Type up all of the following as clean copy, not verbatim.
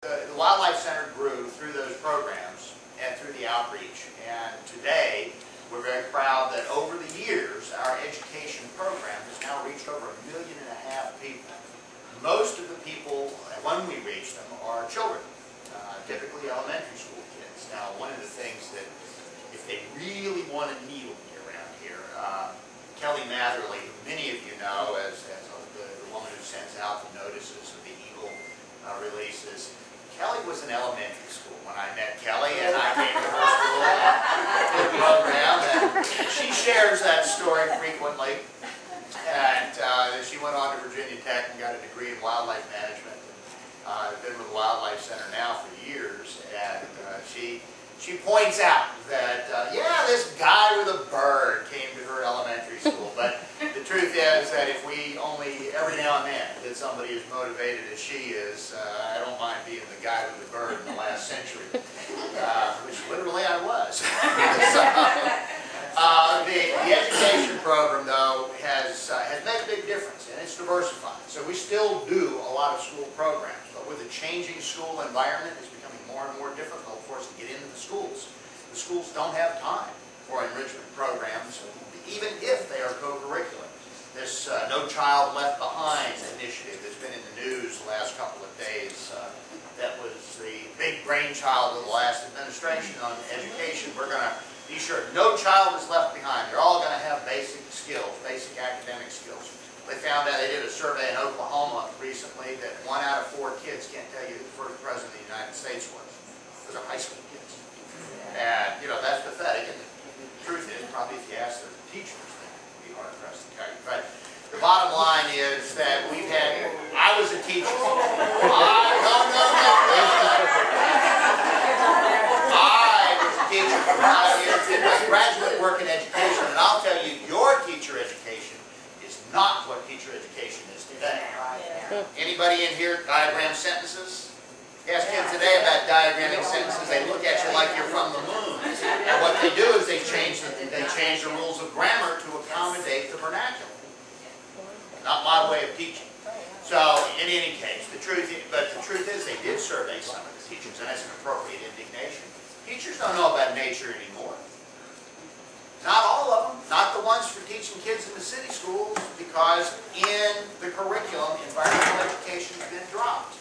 the Wildlife Center grew through those programs and through the outreach. And today, we're very proud that over the years, our education program has now reached over 1.5 million people. Most of the people, when we reach them, are children, typically elementary school kids. Now, one of the things that, if they really want to needle me around here, Kelly Matherly, who many of you know as the woman who sends out the notices of the Eagle releases, Kelly was in elementary school when I met Kelly, and I came to her school and the program, and she shares that story frequently. And she went on to Virginia Tech and got a degree in wildlife management. I've been with the Wildlife Center now for years, and she points out that, yeah, this guy with a bird came to her elementary school, but the truth is that if we only, every now and then, get somebody as motivated as she is, I don't mind being the guy with the bird in the last century, which literally I was. The education program, though, has made a big difference, and it's diversified. So we still do a lot of school programs, but with a changing school environment, it's becoming more and more difficult for us to get into the schools. The schools don't have time for enrichment programs, even if they are co-curricular. This No Child Left Behind initiative that's been in the news the last couple of days, that was the big brainchild of the last administration on education. We're going to be sure no child is left behind. They're all going to have basic skills, basic academic skills. They found out, they did a survey in Oklahoma recently, that 1 out of 4 kids can't tell you who the first president of the United States was. Those are high school kids. And, you know, that's pathetic. And the truth is, probably if you ask the teachers, they'd be hard-pressed to tell you. But the bottom line is that we've had, I was a teacher. I was a teacher for 5 years, did my graduate work in education, and I'll tell you, your teacher education is not what teacher education is today. Anybody in here diagram sentences? Ask kids today about diagramming sentences, they look at you like you're from the moon. And what they do is they change the rules of grammar to accommodate the vernacular. Not my way of teaching. So, in any case, the truth is they did survey some of the teachers, and that's an appropriate indignation. Teachers don't know about nature anymore. Not all of them. Not the ones for teaching kids in the city schools, because in the curriculum, environmental education has been dropped.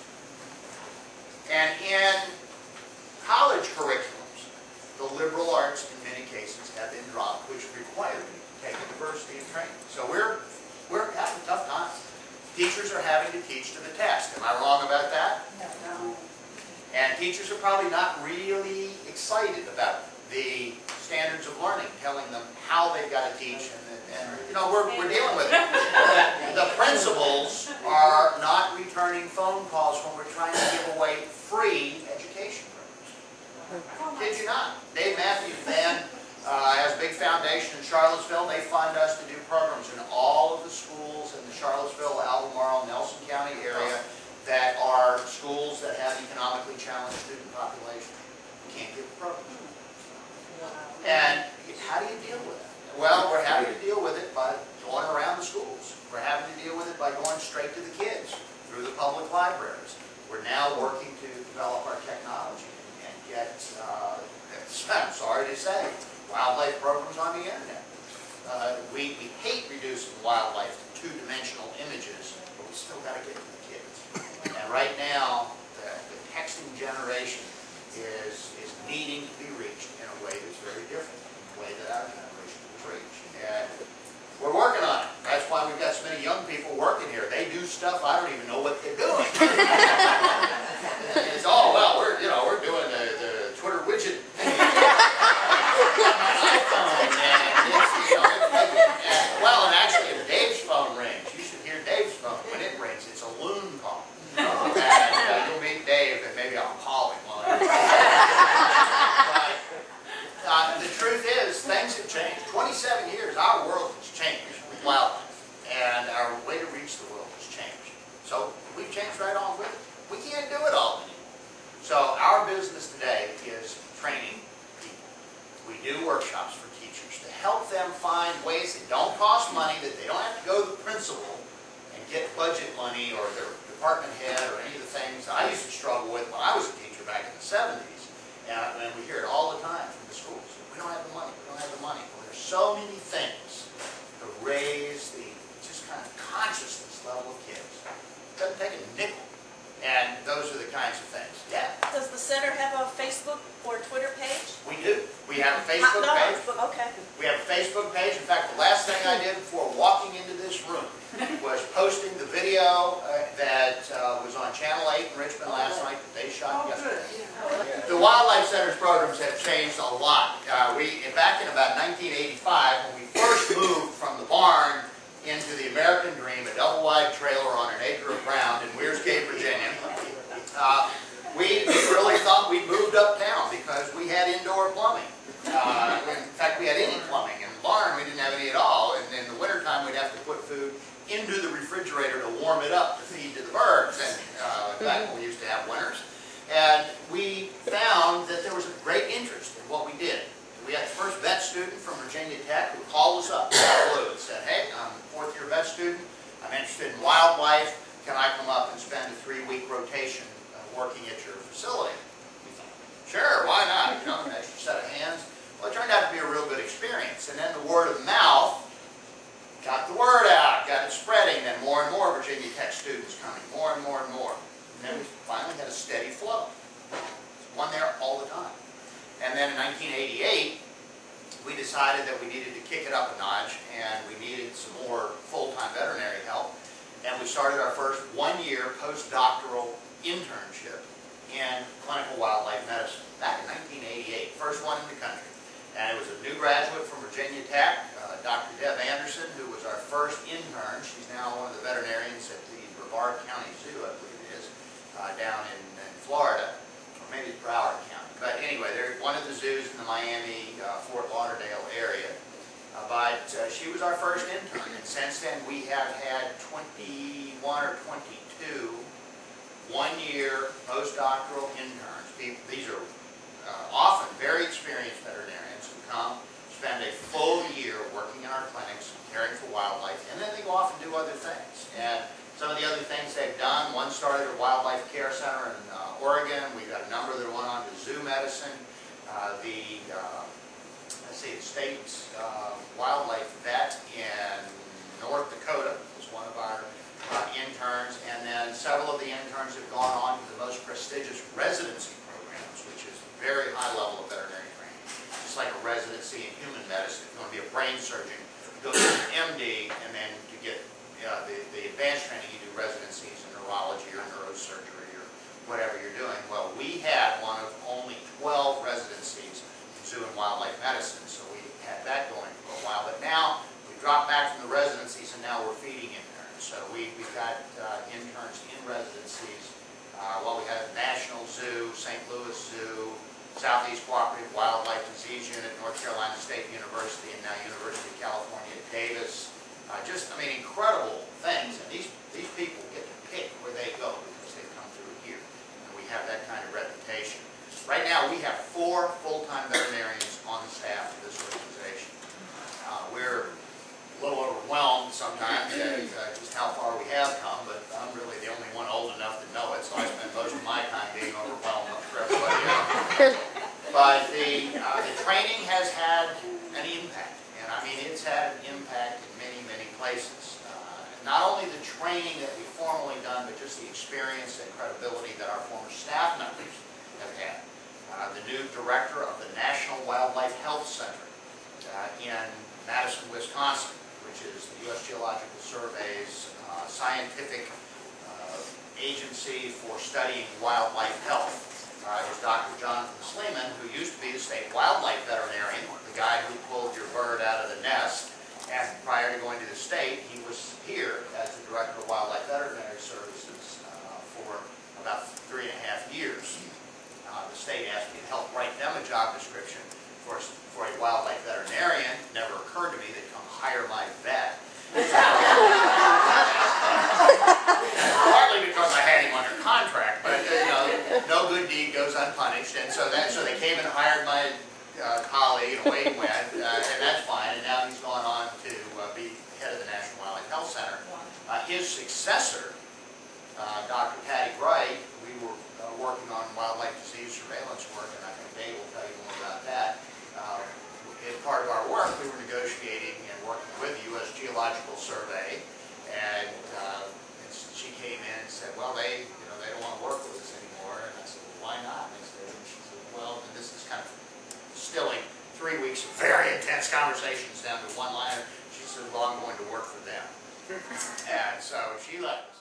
And in college curriculums, the liberal arts in many cases have been dropped, which require you to take a diversity of training. So we're having a tough time. Teachers are having to teach to the test. Am I wrong about that? No. And teachers are probably not really excited about the standards of learning, telling them how they've got to teach, and you know, we're dealing with it. The principals are not returning phone calls when we're trying to give away free education programs. Kid you not. Dave Matthews Band has a big foundation in Charlottesville. They fund us to do programs in all of the schools in the Charlottesville, Albemarle, Nelson County area that are schools that have economically challenged student population. We can't give the program. And how do you deal with it? Well, we're having to deal with it by going around the schools. We're having to deal with it by going straight to the kids through the public libraries. We're now working to develop our technology and get, I'm sorry to say, wildlife programs on the internet. We hate reducing wildlife to two-dimensional images, but we still got to get to the kids. And right now, the texting generation is needing to be reached in a way that's very different from the way that our generation was reached. And we're working on it. That's why we've got so many young people working here. They do stuff I don't even know what they're doing. It's, oh, well, we're doing the Twitter widget. Well, and actually, if Dave's phone rings, you should hear Dave's phone. When it rings, it's a loon call. And you'll meet Dave, and maybe I'll call him while I'm But the truth is, things have changed. 27 years, our world has changed with wildlife, and our way to reach the world has changed. So we've changed right on with it. We can't do it all anymore. So our business today is training people. We do workshops for teachers to help them find ways that don't cost money, that they don't have to go to the principal and get budget money or their department head or any of the things I used to struggle with when I was 70s, and we hear it all the time from the schools. We don't have the money, we don't have the money. Well, there's so many things to raise the just kind of consciousness level of kids. It doesn't take a nickel. And those are the kinds of things. Yeah. Does the center have a Facebook or Twitter page? We do. We have a Facebook page. Okay. We have a Facebook page. In fact, the last thing I did before walking into this room was posting the video that was on Channel 8 in Richmond last night that they shot yesterday. The Wildlife Center's programs have changed a lot. Back in about 1985, when we first moved from the barn into the American Dream, a double-wide trailer on an acre of ground in Weir's Cave, Virginia, we really thought we'd moved uptown because we had indoor plumbing. In fact, we had any plumbing. In the barn, we didn't have any at all. And in the wintertime, we'd have to put food into the refrigerator to warm it up to feed to the birds. And in fact, we used to have winters. And we found that there was a great interest in what we did. We had the first vet student from Virginia Tech who called us up out of the blue and said, "Hey, I'm a fourth-year vet student. I'm interested in wildlife. Can I come up and spend a 3-week rotation working at your facility?" We thought, sure, why not? You know, an extra set of hands. Well, it turned out to be a real good experience. And then the word of mouth got the word out, got it spreading. Then more and more Virginia Tech students coming, more and more and more. And then we finally had a steady flow. One there all the time. And then in 1988, we decided that we needed to kick it up a notch and we needed some more full-time veterinary help. And we started our first 1-year postdoctoral internship in clinical wildlife medicine back in 1988, first one in the country. And it was a new graduate from Virginia Tech, Dr. Deb Anderson, who was our first intern. She's now one of the veterinarians at the Brevard County Zoo, I believe it is, down in Florida, or maybe it's Broward County. But anyway, they're one of the zoos in the Miami, Fort Lauderdale area. But she was our first intern, and since then we have had 21 or 22 1-year postdoctoral interns. These are often very experienced veterinarians who come, spend a full year working in our clinics, caring for wildlife, and then they go off and do other things. And some of the other things they've done, one started a wildlife care center in Oregon. We've got a number that went on to zoo medicine. The state wildlife vet in North Dakota was one of our interns, and then several of the interns have gone on to the most prestigious residency programs, which is very high level of veterinary training. Just like a residency in human medicine. If you want to be a brain surgeon, you go to an MD, and then to get the advanced training, you do residencies in neurology or neurosurgery or whatever you're doing. Well, we had one of only 12 residencies in zoo and wildlife medicine, so we had that going for a while. But now we dropped back from the residencies, and now we're feeding interns. So we've got interns in residencies. We have National Zoo, St. Louis Zoo, Southeast Cooperative Wildlife Disease Unit, North Carolina State University, and now University of California at Davis. Incredible things. And these people get to pick where they go because they've come through here. And we have that kind of reputation. Right now, we have 4 full-time veterinarians on the staff of this organization. We're a little overwhelmed sometimes at just how far we have come, but I'm really the only one old enough to know it, so I spend most of my time being overwhelmed for everybody else. But the training has had an impact, and I mean it's had an impact in many, many places. Not only the training that we've formally done, but just the experience and credibility that our former staff members have had. The new director of the National Wildlife Health Center in Madison, Wisconsin, which is the U.S. Geological Survey's scientific agency for studying wildlife health, is Dr. Jonathan Sleeman, who used to be the state wildlife veterinarian, the guy who pulled your bird out of the nest. And prior to going to the state, he was here as the director of wildlife veterinary services for about 3.5 years. The state asked me to help write them a job description for a wildlife veterinarian. It never occurred to me they'd come hire my vet. Partly because I had him under contract, but no good deed goes unpunished, and so they came and hired my colleague, and away he went, and that's fine. And now he's gone on to be head of the National Wildlife Health Center. His successor, Dr. Patty Bright, we were working on wildlife disease surveillance work, and I think Dave will tell you more about that. As part of our work, we were negotiating and working with the U.S. Geological Survey, and she came in and said, well, they don't want to work with us anymore. And I said, well, why not? And she said, well, and this is kind of distilling 3 weeks of very intense conversations down to one liner. She said, well, I'm going to work for them. And so she left us.